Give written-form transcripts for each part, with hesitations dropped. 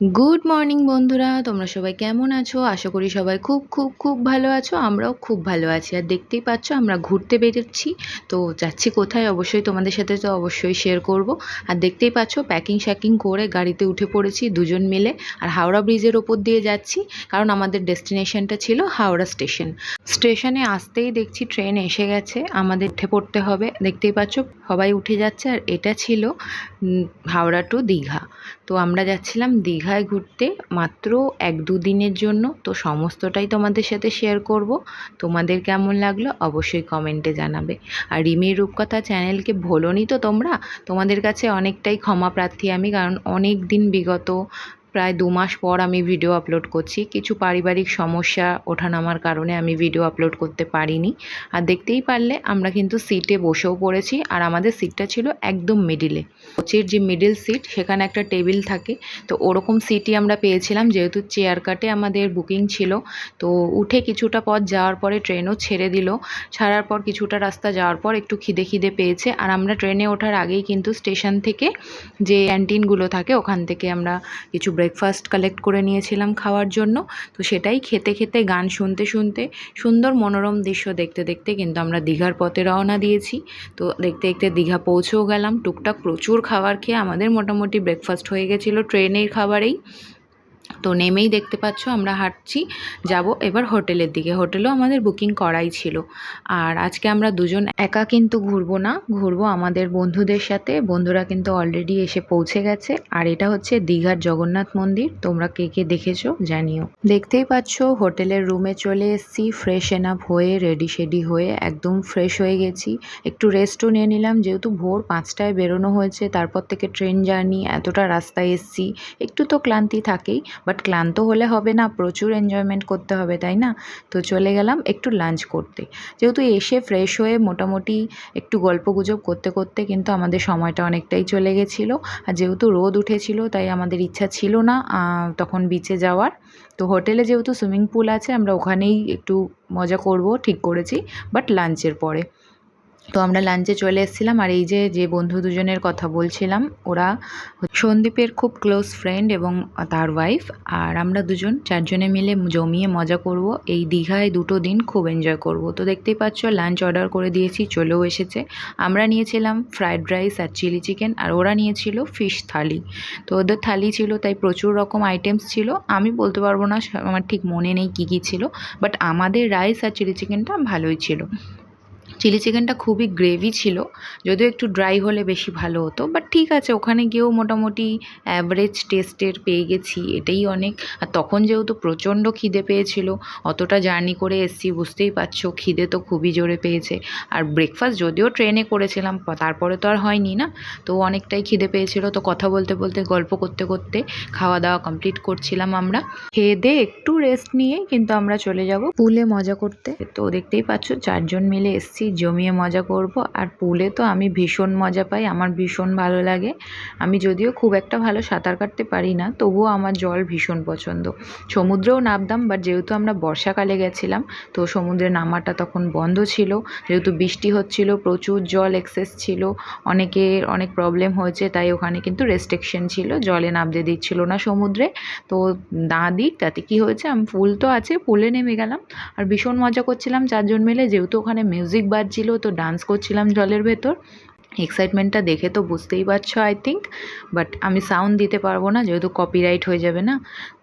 Good morning বন্ধুরা, তোমরা সবাই কেমন আছো? আশা করি সবাই খুব খুব খুব ভালো আছো। আমরাও খুব ভালো আছি। আর দেখতেই পাচ্ছ আমরা ঘুরতে বেরোচ্ছি। তো যাচ্ছি কোথায় অবশ্যই তোমাদের সাথে তো অবশ্যই শেয়ার করব। আর দেখতেই পাচ্ছ প্যাকিং শ্যাকিং করে গাড়িতে উঠে পড়েছি দুজন মিলে। আর হাওড়া ব্রিজের ওপর দিয়ে যাচ্ছি, কারণ আমাদের ডেস্টিনেশনটা ছিল হাওড়া স্টেশন। স্টেশনে আসতেই দেখছি ট্রেন এসে গেছে, আমাদের উঠে পড়তে হবে। দেখতেই পাচ্ছ সবাই উঠে যাচ্ছে। আর এটা ছিল হাওড়া টু দীঘা। তো আমরা যাচ্ছিলাম দীঘায় ঘুরতে মাত্র 1-2 দিনের জন্য। তো সমস্তটাই তোমাদের সাথে শেয়ার করব। তোমাদের কেমন লাগলো অবশ্যই কমেন্টে জানাবে। আর রিমির রূপকথা চ্যানেলকে ভোলোনি তো তোমরা? তোমাদের কাছে অনেকটাই ক্ষমা প্রার্থী আমি, কারণ অনেক দিন বিগত প্রায় 2 মাস পর আমি ভিডিও আপলোড করছি। কিছু পারিবারিক সমস্যা ওঠানামার কারণে আমি ভিডিও আপলোড করতে পারিনি। আর দেখতেই পারলে আমরা কিন্তু সিটে বসেও পড়েছি। আর আমাদের সিটটা ছিল একদম মিডিলে। কোচের যে মিডল সিট সেখানে একটা টেবিল থাকে, তো ওরকম সিটই আমরা পেয়েছিলাম, যেহেতু চেয়ার কাটে আমাদের বুকিং ছিল। তো উঠে কিছুটা পথ যাওয়ার পরে ট্রেনও ছেড়ে দিল। ছাড়ার পর কিছুটা রাস্তা যাওয়ার পর একটু খিদে পেয়েছে। আর আমরা ট্রেনে ওঠার আগেই কিন্তু স্টেশন থেকে যে ক্যান্টিনগুলো থাকে ওখান থেকে আমরা কিছু ব্রেকফাস্ট কালেক্ট করে নিয়েছিলাম খাওয়ার জন্য। তো সেটাই খেতে খেতে গান শুনতে শুনতে সুন্দর মনোরম দৃশ্য দেখতে দেখতে কিন্তু আমরা দীঘার পথে রওনা দিয়েছি। তো দেখতে দেখতে দীঘা পৌঁছেও গেলাম। টুকটাক প্রচুর খাবার খেয়ে আমাদের মোটামুটি ব্রেকফাস্ট হয়ে গেছিলো ট্রেনের খাবারেই। তো নেমেই দেখতে পাচ্ছ আমরা হাঁটছি, যাব এবার হোটেলের দিকে। হোটেলও আমাদের বুকিং করাই ছিল। আর আজকে আমরা দুজন একা কিন্তু ঘুরবো না, ঘুরবো আমাদের বন্ধুদের সাথে। বন্ধুরা কিন্তু অলরেডি এসে পৌঁছে গেছে। আর এটা হচ্ছে দীঘার জগন্নাথ মন্দির। তোমরা কে কে দেখেছো জানিও। দেখতেই পাচ্ছ হোটেলের রুমে চলে এসেছি, ফ্রেশ এনাফ হয়ে রেডি শেডি হয়ে একদম ফ্রেশ হয়ে গেছি। একটু রেস্টও নিয়ে নিলাম, যেহেতু ভোর 5টায় বেরোনো হয়েছে, তারপর থেকে ট্রেন জার্নি, এতটা রাস্তায় এসছি, একটু তো ক্লান্তি থাকেই। বাট ক্লান্ত হলে হবে না, প্রচুর এনজয়মেন্ট করতে হবে, তাই না? তো চলে গেলাম একটু লাঞ্চ করতে। যেহেতু এসে ফ্রেশ হয়ে মোটামুটি একটু গল্পগুজব করতে করতে কিন্তু আমাদের সময়টা অনেকটাই চলে গেছিলো। আর যেহেতু রোদ উঠেছিল তাই আমাদের ইচ্ছা ছিল না তখন বিচে যাওয়ার। তো হোটেলে যেহেতু সুইমিং পুল আছে, আমরা ওখানেই একটু মজা করব ঠিক করেছি, বাট লাঞ্চের পরে। তো আমরা লাঞ্চে চলে এসেছিলাম। আর এই যে বন্ধু দুজনের কথা বলছিলাম, ওরা সন্দীপের খুব ক্লোজ ফ্রেন্ড এবং তার ওয়াইফ। আর আমরা দুজন 4 জনে মিলে জমিয়ে মজা করব। এই দীঘায় 2 দিন খুব এনজয় করব। তো দেখতেই পাচ্ছ লাঞ্চ অর্ডার করে দিয়েছি, চলেও এসেছে। আমরা নিয়েছিলাম ফ্রায়েড রাইস আর চিলি চিকেন, আর ওরা নিয়েছিল ফিশ থালি। তো ওদের থালি ছিল, তাই প্রচুর রকম আইটেমস ছিল। আমি বলতে পারবো না, আমার ঠিক মনে নেই কী কী ছিল, বাট আমাদের রাইস আর চিলি চিকেনটা ভালোই ছিল। চিলি চিকেনটা খুবই গ্রেভি ছিল, যদিও একটু ড্রাই হলে বেশি ভালো হতো, বাট ঠিক আছে, ওখানে গিয়েও মোটামুটি অ্যাভারেজ টেস্টের পেয়ে গেছি, এটাই অনেক। আর তখন যেহেতু প্রচণ্ড খিদে পেয়েছিল, অতটা জার্নি করে এসছি, বুঝতেই পারছো খিদে তো খুবই জোরে পেয়েছে। আর ব্রেকফাস্ট যদিও ট্রেনে করেছিলাম, তারপরে তো আর হয়নি না, তো অনেকটাই খিদে পেয়েছিল। তো কথা বলতে বলতে গল্প করতে করতে খাওয়া দাওয়া কমপ্লিট করছিলাম আমরা। খেয়ে দিয়ে একটু রেস্ট নিয়ে কিন্তু আমরা চলে যাব পুলে মজা করতে। তো দেখতেই পাচ্ছ 4 জন মিলে এসছি, জমিয়ে মজা করব। আর পুলে তো আমি ভীষণ মজা পাই, আমার ভীষণ ভালো লাগে। আমি যদিও খুব একটা ভালো সাঁতার কাটতে পারি না, তবুও আমার জল ভীষণ পছন্দ। সমুদ্রেও নামতাম, বাট যেহেতু আমরা বর্ষাকালে গেছিলাম, তো সমুদ্রে নামাটা তখন বন্ধ ছিল। যেহেতু বৃষ্টি হচ্ছিল, প্রচুর জল এক্সেস ছিল, অনেকের অনেক প্রবলেম হয়েছে, তাই ওখানে কিন্তু রেস্ট্রিকশন ছিল, জলে নামতে দিচ্ছিল না সমুদ্রে। তো না দিক তাতে কী হয়েছে, আমি পুল তো আছে, পুলে নেমে গেলাম। আর ভীষণ মজা করছিলাম 4 জন মিলে। যেহেতু ওখানে মিউজিক বাজছিল, তো ডান্স করছিলাম জলের ভেতর। এক্সাইটমেন্টটা দেখে তো বুঝতেই পারছো আই থিঙ্ক, বাট আমি সাউন্ড দিতে পারবো না, যেহেতু কপিরাইট হয়ে যাবে না।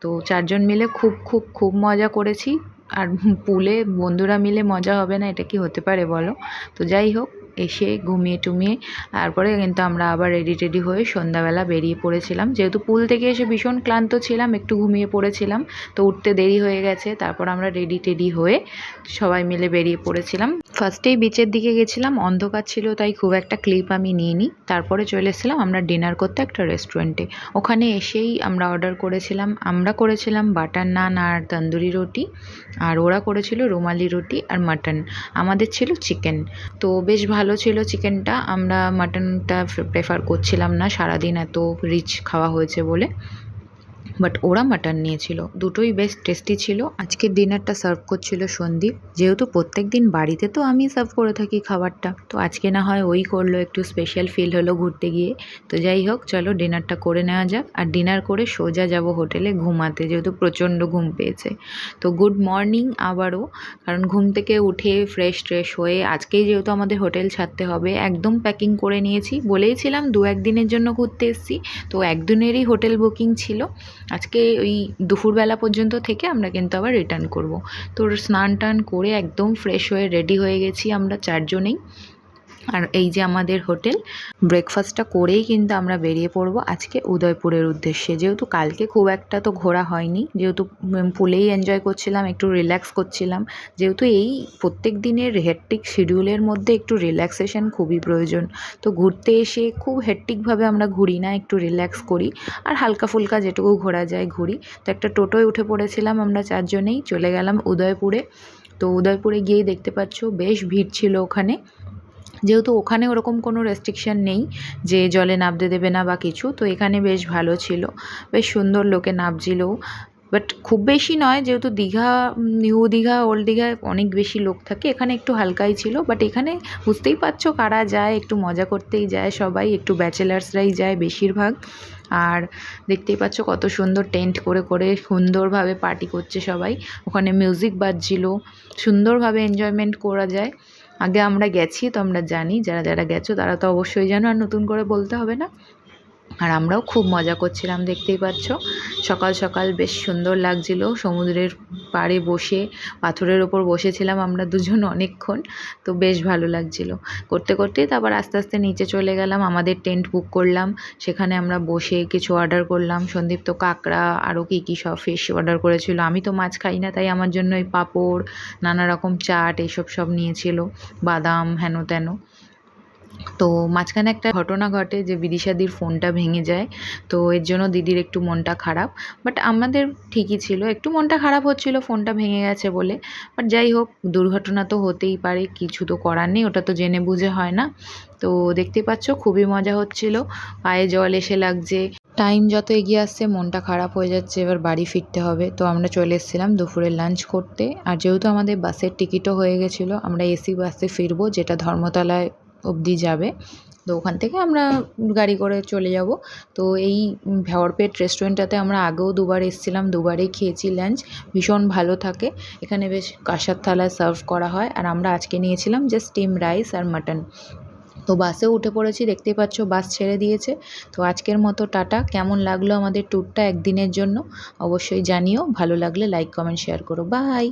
তো 4 জন মিলে খুব খুব খুব মজা করেছি। আর পুলে বন্ধুরা মিলে মজা হবে না, এটা কি হতে পারে বলো? তো যাই হোক, এসে ঘুমিয়ে টুমিয়ে তারপরে কিন্তু আমরা আবার রেডি টেডি হয়ে সন্ধ্যাবেলা বেরিয়ে পড়েছিলাম। যেহেতু পুল থেকে এসে ভীষণ ক্লান্ত ছিলাম, একটু ঘুমিয়ে পড়েছিলাম, তো উঠতে দেরি হয়ে গেছে। তারপর আমরা রেডি টেডি হয়ে সবাই মিলে বেরিয়ে পড়েছিলাম। ফার্স্টেই বিচের দিকে গেছিলাম, অন্ধকার ছিল তাই খুব একটা ক্লিপ আমি নিইনি। তারপরে চলে এসেছিলাম আমরা ডিনার করতে একটা রেস্টুরেন্টে। ওখানে এসেই আমরা অর্ডার করেছিলাম, আমরা করেছিলাম বাটার নান আর তন্দুরি রুটি, আর ওরা করেছিল রুমালি রুটি আর মাটন। আমাদের ছিল চিকেন। তো বেশ ভালো ছিল চিকেনটা, আমরা মাটনটা প্রেফার করছিলাম না, সারাদিন এত রিচ খাওয়া হয়েছে বলে। বাট ওরা মাটন নিয়েছিল, দুটোই বেশ টেস্টি ছিল। আজকের ডিনারটা সার্ভ করছিল সন্দীপ, যেহেতু প্রত্যেক দিন বাড়িতে তো আমি সার্ভ করে থাকি খাবারটা, তো আজকে না হয় ওই করলো, একটু স্পেশাল ফিল হলো ঘুরতে গিয়ে। তো যাই হোক, চলো ডিনারটা করে নেওয়া যাক। আর ডিনার করে সোজা যাব হোটেলে ঘুমাতে, যেহেতু প্রচণ্ড ঘুম পেয়েছে। তো গুড মর্নিং আবারও, কারণ ঘুম থেকে উঠে ফ্রেশ হয়ে আজকেই যেহেতু আমাদের হোটেল ছাড়তে হবে, একদম প্যাকিং করে নিয়েছি। বলেইছিলাম 2-1 দিনের জন্য ঘুরতে এসেছি, তো একদিনেরই হোটেল বুকিং ছিল। আজকে ওই দুপুরবেলা পর্যন্ত থেকে আমরা কিন্তু আবার রিটার্ন করব। তো স্নান টান করে একদম ফ্রেশ হয়ে রেডি হয়ে গেছি আমরা 4 জনেই। আর এই যে আমাদের হোটেল, ব্রেকফাস্টটা করেই কিন্তু আমরা বেরিয়ে পড়বো আজকে উদয়পুরের উদ্দেশ্যে। যেহেতু কালকে খুব একটা তো ঘোরা হয়নি, যেহেতু পুলেই এনজয় করছিলাম, একটু রিল্যাক্স করছিলাম। যেহেতু এই প্রত্যেক দিনের হেক্টিক শিডিউলের মধ্যে একটু রিল্যাক্সেশন খুবই প্রয়োজন। তো ঘুরতে এসে খুব হেক্টিকভাবে আমরা ঘুরি না, একটু রিল্যাক্স করি আর হালকা ফুলকা যেটুকু ঘোরা যায় ঘুরি। তো একটা টোটোয় উঠে পড়েছিলাম আমরা 4 জনেই, চলে গেলাম উদয়পুরে। তো উদয়পুরে গিয়েই দেখতে পাচ্ছ বেশ ভিড় ছিল ওখানে। যেহেতু ওখানে ওরকম কোনো রেস্ট্রিকশান নেই যে জলে নামতে দেবে না বা কিছু, তো এখানে বেশ ভালো ছিল, বেশ সুন্দর লোকে নামছিলো। বাট খুব বেশি নয়, যেহেতু দীঘা, নিউ দীঘা, ওল্ড দীঘায় অনেক বেশি লোক থাকে, এখানে একটু হালকাই ছিল। বাট এখানে বুঝতেই পারছো কারা যায়, একটু মজা করতেই যায় সবাই, একটু ব্যাচেলার্সরাই যায় বেশিরভাগ। আর দেখতেই পাচ্ছ কত সুন্দর টেন্ট করে করে সুন্দরভাবে পার্টি করছে সবাই। ওখানে মিউজিক বাজছিল, সুন্দরভাবে এনজয়মেন্ট করা যায়। আগে আমরা গেছি, তো আমরা জানি, যারা যারা গেছো তারা তো অবশ্যই জানো, আর নতুন করে বলতে হবে না। আর আমরাও খুব মজা করছিলাম, দেখতেই পাচ্ছ। সকাল সকাল বেশ সুন্দর লাগছিল সমুদ্রের পাড়ে বসে, পাথরের ওপর বসেছিলাম আমরা দুজন অনেকক্ষণ, তো বেশ ভালো লাগছিল। করতে করতেই তারপর আস্তে আস্তে নিচে চলে গেলাম, আমাদের টেন্ট বুক করলাম, সেখানে আমরা বসে কিছু অর্ডার করলাম। সন্দীপ তো কাঁকড়া আরও কী সব ফিশ অর্ডার করেছিল। আমি তো মাছ খাই না, তাই আমার জন্য ওই পাঁপড়, নানা রকম চাট, এইসব সব নিয়েছিল, বাদাম হেন তেন। তো মাঝখানে একটা ঘটনা ঘটে যে বিদিশাদির ফোনটা ভেঙে যায়, তো এর জন্য দিদির একটু মনটা খারাপ। বাট আমাদের ঠিকই ছিল, একটু মনটা খারাপ হচ্ছিল ফোনটা ভেঙে গেছে বলে। বাট যাই হোক, দুর্ঘটনা তো হতেই পারে, কিছু তো করার নেই, ওটা তো জেনে বুঝে হয় না। তো দেখতেই পাচ্ছ খুবই মজা হচ্ছিল, পায়ে জল এসে লাগছে। টাইম যত এগিয়ে আসছে মনটা খারাপ হয়ে যাচ্ছে, এবার বাড়ি ফিরতে হবে। তো আমরা চলে এসেছিলাম দুপুরে লাঞ্চ করতে। আর যেহেতু আমাদের বাসের টিকিটও হয়ে গেছিলো, আমরা এসি বাসে ফিরবো, যেটা ধর্মতলায় অবধি যাবে। তো ওখান থেকে আমরা গাড়ি করে চলে যাব। তো এই ভরপেট রেস্টুরেন্টটাতে আমরা আগেও 2বার এসেছিলাম, 2বারেই খেয়েছি লাঞ্চ, ভীষণ ভালো থাকে। এখানে বেশ কাঁসার থালায় সার্ভ করা হয়। আর আমরা আজকে নিয়েছিলাম যে স্টিম রাইস আর মাটন। তো বাসেও উঠে পড়েছি, দেখতেই পাচ্ছ বাস ছেড়ে দিয়েছে। তো আজকের মতো টাটা। কেমন লাগলো আমাদের ট্যুরটা একদিনের জন্য অবশ্যই জানিও, ভালো লাগলে লাইক কমেন্ট শেয়ার করো। বাই।